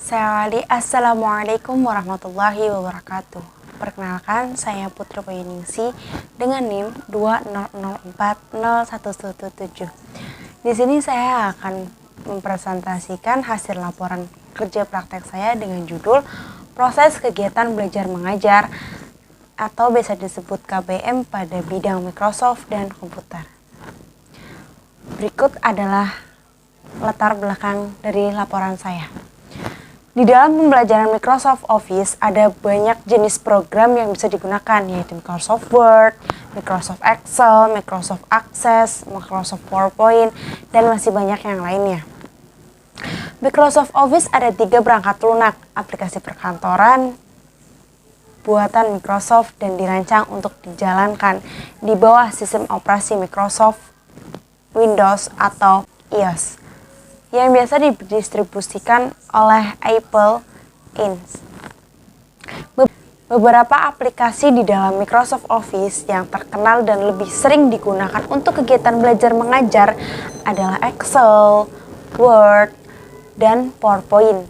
Assalamualaikum warahmatullahi wabarakatuh. Perkenalkan, saya Putri Poyningsi dengan NIM 2004017. Di sini saya akan mempresentasikan hasil laporan kerja praktek saya dengan judul Proses Kegiatan Belajar Mengajar atau bisa disebut KBM pada bidang Microsoft dan komputer. Berikut adalah latar belakang dari laporan saya. Di dalam pembelajaran Microsoft Office ada banyak jenis program yang bisa digunakan, yaitu Microsoft Word, Microsoft Excel, Microsoft Access, Microsoft PowerPoint, dan masih banyak yang lainnya. Microsoft Office ada 3 perangkat lunak, aplikasi perkantoran buatan Microsoft dan dirancang untuk dijalankan di bawah sistem operasi Microsoft Windows atau iOS yang biasa didistribusikan oleh Apple Inc. Beberapa aplikasi di dalam Microsoft Office yang terkenal dan lebih sering digunakan untuk kegiatan belajar mengajar adalah Excel, Word, dan PowerPoint.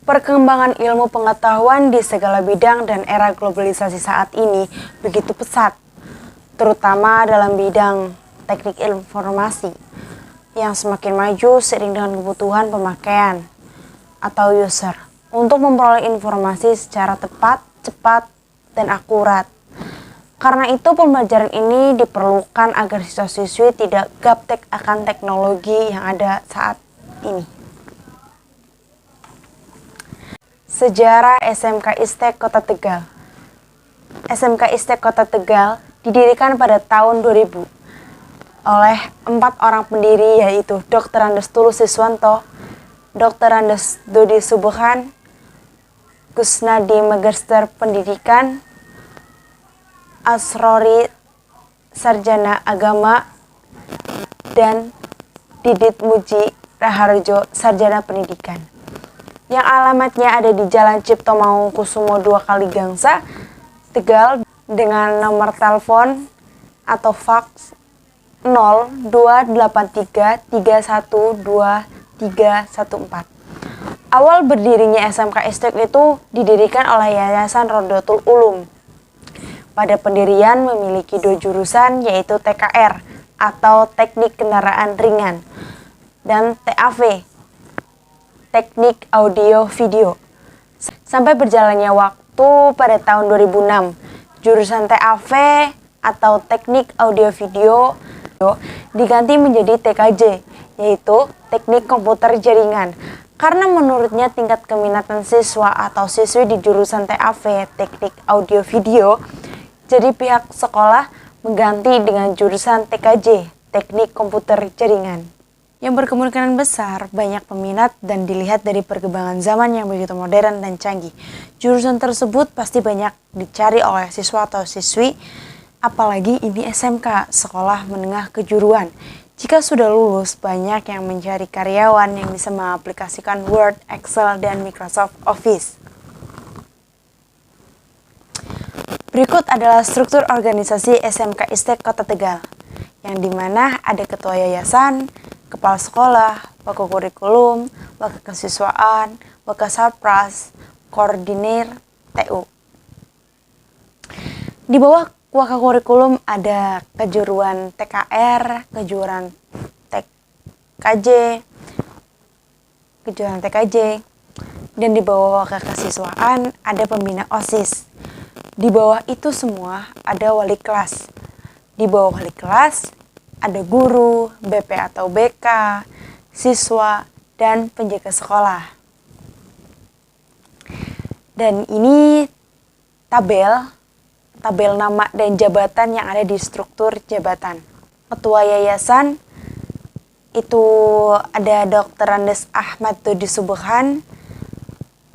Perkembangan ilmu pengetahuan di segala bidang dan era globalisasi saat ini begitu pesat, terutama dalam bidang teknik informasi yang semakin maju seiring dengan kebutuhan pemakaian atau user untuk memperoleh informasi secara tepat, cepat, dan akurat. Karena itu pembelajaran ini diperlukan agar siswa-siswi tidak gaptek akan teknologi yang ada saat ini. Sejarah SMK Istek Kota Tegal. SMK Istek Kota Tegal didirikan pada tahun 2000 oleh 4 orang pendiri, yaitu Dr. Andes Tulus Siswanto, Dr. Andes Dodi Subuhan, Kusnadi Magister Pendidikan, Asrori Sarjana Agama, dan Didit Muji Raharjo Sarjana Pendidikan. Yang alamatnya ada di Jalan Cipto Mangunkusumo 2 Kaligangsa, Tegal, dengan nomor telepon atau fax 0283312314. Awal berdirinya SMK Istek itu didirikan oleh Yayasan Rodotul Ulum. Pada pendirian memiliki 2 jurusan, yaitu TKR atau Teknik Kendaraan Ringan dan TAV, Teknik Audio Video. Sampai berjalannya waktu pada tahun 2006, jurusan TAV atau Teknik Audio Video diganti menjadi TKJ, yaitu Teknik Komputer Jaringan, karena menurutnya tingkat keminatan siswa atau siswi di jurusan TAV, Teknik Audio Video, jadi pihak sekolah mengganti dengan jurusan TKJ, Teknik Komputer Jaringan, yang berkemungkinan besar banyak peminat dan dilihat dari perkembangan zaman yang begitu modern dan canggih. Jurusan tersebut pasti banyak dicari oleh siswa atau siswi, apalagi ini SMK, sekolah menengah kejuruan. Jika sudah lulus, banyak yang mencari karyawan yang bisa mengaplikasikan Word, Excel, dan Microsoft Office. Berikut adalah struktur organisasi SMK Istek Kota Tegal, yang dimana ada ketua yayasan, kepala sekolah, wakil kurikulum, wakil kesiswaan, wakil sarpras, koordinir TU. Di bawah wakil kurikulum ada kejuruan TKR, kejuruan TKJ, dan di bawah wakil kesiswaan ada pembina OSIS. Di bawah itu semua ada wali kelas. Di bawah wali kelas ada guru, BP atau BK, siswa, dan penjaga sekolah. Dan ini tabel nama dan jabatan yang ada di struktur jabatan. Ketua yayasan itu ada Dr. Andes Ahmad Dodi Subuhan,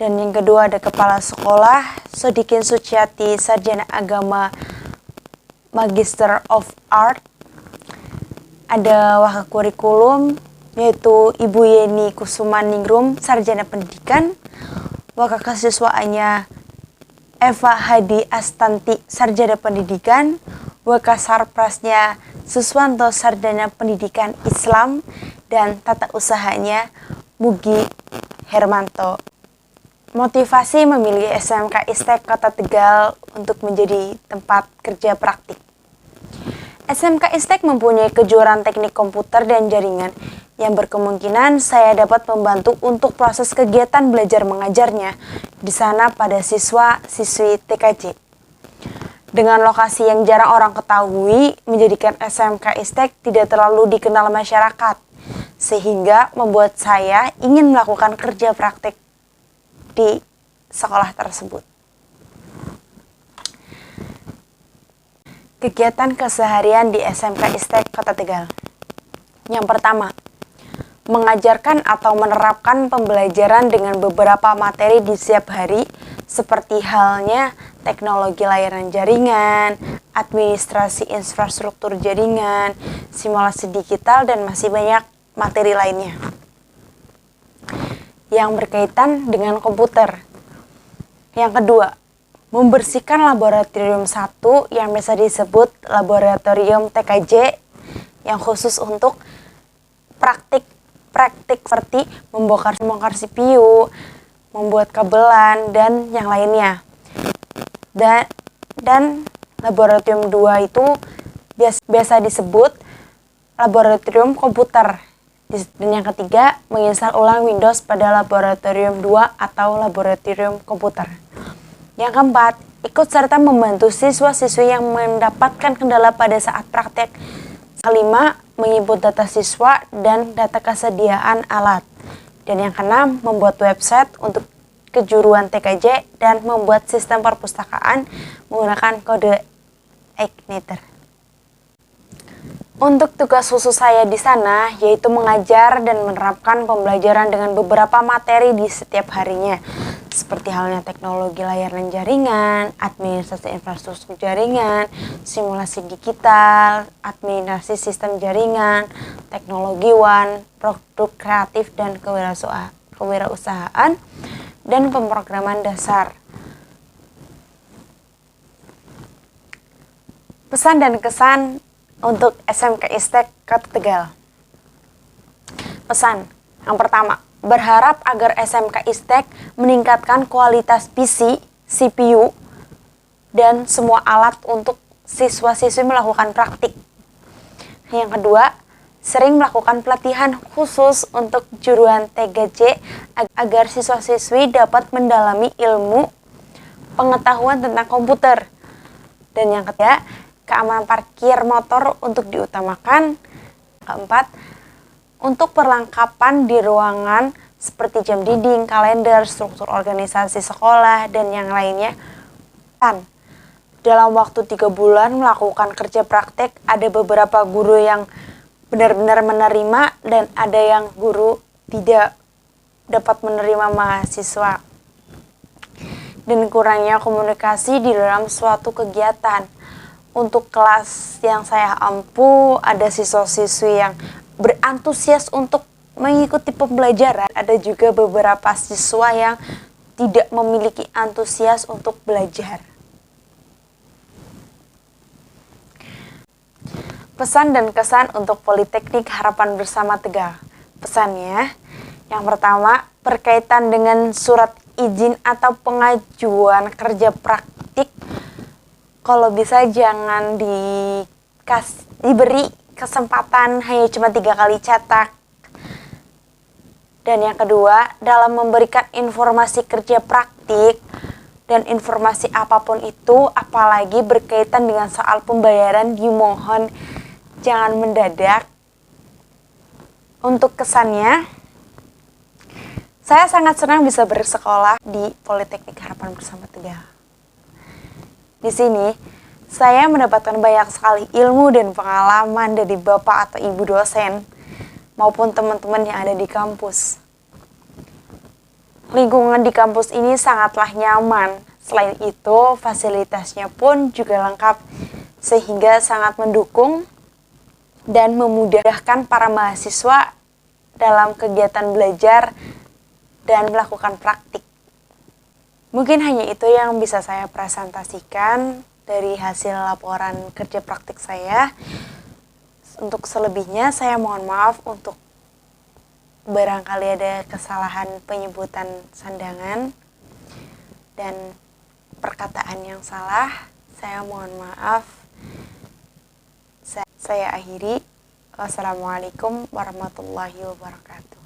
dan yang kedua ada kepala sekolah Sodikin Suciati, Sarjana Agama Magister of Art. Ada wakil kurikulum yaitu Ibu Yeni Kusumaningrum, Sarjana Pendidikan. Wakil kesiswaannya Eva Hadi Astanti, Sarjana Pendidikan. Wakil sarprasnya Suswanto, Sarjana Pendidikan Islam. Dan tata usahanya Mugi Hermanto. Motivasi memilih SMK ISTEK Kota Tegal untuk menjadi tempat kerja praktik. SMK ISTEK mempunyai kejuaraan teknik komputer dan jaringan yang berkemungkinan saya dapat membantu untuk proses kegiatan belajar mengajarnya di sana pada siswa-siswi TKJ. Dengan lokasi yang jarang orang ketahui, menjadikan SMK ISTEK tidak terlalu dikenal masyarakat, sehingga membuat saya ingin melakukan kerja praktik di sekolah tersebut. Kegiatan keseharian di SMK ISTEK Kota Tegal. Yang pertama, mengajarkan atau menerapkan pembelajaran dengan beberapa materi di setiap hari, seperti halnya teknologi layanan jaringan, administrasi infrastruktur jaringan, simulasi digital, dan masih banyak materi lainnya yang berkaitan dengan komputer. Yang kedua, membersihkan laboratorium 1 yang biasa disebut laboratorium TKJ yang khusus untuk praktik seperti membongkar CPU, membuat kabelan, dan yang lainnya. Dan laboratorium 2 itu biasa disebut laboratorium komputer. Dan yang ketiga, menginstal ulang Windows pada laboratorium 2 atau laboratorium komputer. Yang keempat, ikut serta membantu siswa-siswi yang mendapatkan kendala pada saat praktek. Kelima, menginput data siswa dan data kesediaan alat. Dan yang keenam, membuat website untuk kejuruan TKJ dan membuat sistem perpustakaan menggunakan kode Igniter. Untuk tugas khusus saya di sana yaitu mengajar dan menerapkan pembelajaran dengan beberapa materi di setiap harinya, seperti halnya teknologi layanan jaringan, administrasi infrastruktur jaringan, simulasi digital, administrasi sistem jaringan, teknologi WAN, produk kreatif dan kewirausahaan, dan pemrograman dasar. Pesan dan kesan untuk SMK ISTEK Kota Tegal. Pesan yang pertama, berharap agar SMK ISTEK meningkatkan kualitas PC, CPU, dan semua alat untuk siswa-siswi melakukan praktik. Yang kedua, sering melakukan pelatihan khusus untuk juruan TKJ agar siswa-siswi dapat mendalami ilmu pengetahuan tentang komputer. Dan yang ketiga, keamanan parkir motor untuk diutamakan. Keempat, untuk perlengkapan di ruangan seperti jam dinding, kalender, struktur organisasi sekolah, dan yang lainnya. Dalam waktu 3 bulan melakukan kerja praktek, ada beberapa guru yang benar-benar menerima dan ada yang guru tidak dapat menerima mahasiswa. Dan kurangnya komunikasi di dalam suatu kegiatan. Untuk kelas yang saya ampu, ada siswa-siswi yang berantusias untuk mengikuti pembelajaran. Ada juga beberapa siswa yang tidak memiliki antusias untuk belajar. Pesan dan kesan untuk Politeknik Harapan Bersama Tegal. Pesannya, yang pertama, berkaitan dengan surat izin atau pengajuan kerja praktik, kalau bisa jangan diberi kesempatan hanya cuma 3 kali cetak. Dan yang kedua, dalam memberikan informasi kerja praktik dan informasi apapun itu, apalagi berkaitan dengan soal pembayaran, dimohon jangan mendadak. Untuk kesannya, saya sangat senang bisa bersekolah di Politeknik Harapan Bersama Tegal. Di sini, saya mendapatkan banyak sekali ilmu dan pengalaman dari Bapak atau Ibu dosen, maupun teman-teman yang ada di kampus. Lingkungan di kampus ini sangatlah nyaman. Selain itu, fasilitasnya pun juga lengkap, sehingga sangat mendukung dan memudahkan para mahasiswa dalam kegiatan belajar dan melakukan praktik. Mungkin hanya itu yang bisa saya presentasikan dari hasil laporan kerja praktik saya. Untuk selebihnya saya mohon maaf untuk barangkali ada kesalahan penyebutan sandangan dan perkataan yang salah, saya mohon maaf. Saya akhiri. Wassalamualaikum warahmatullahi wabarakatuh.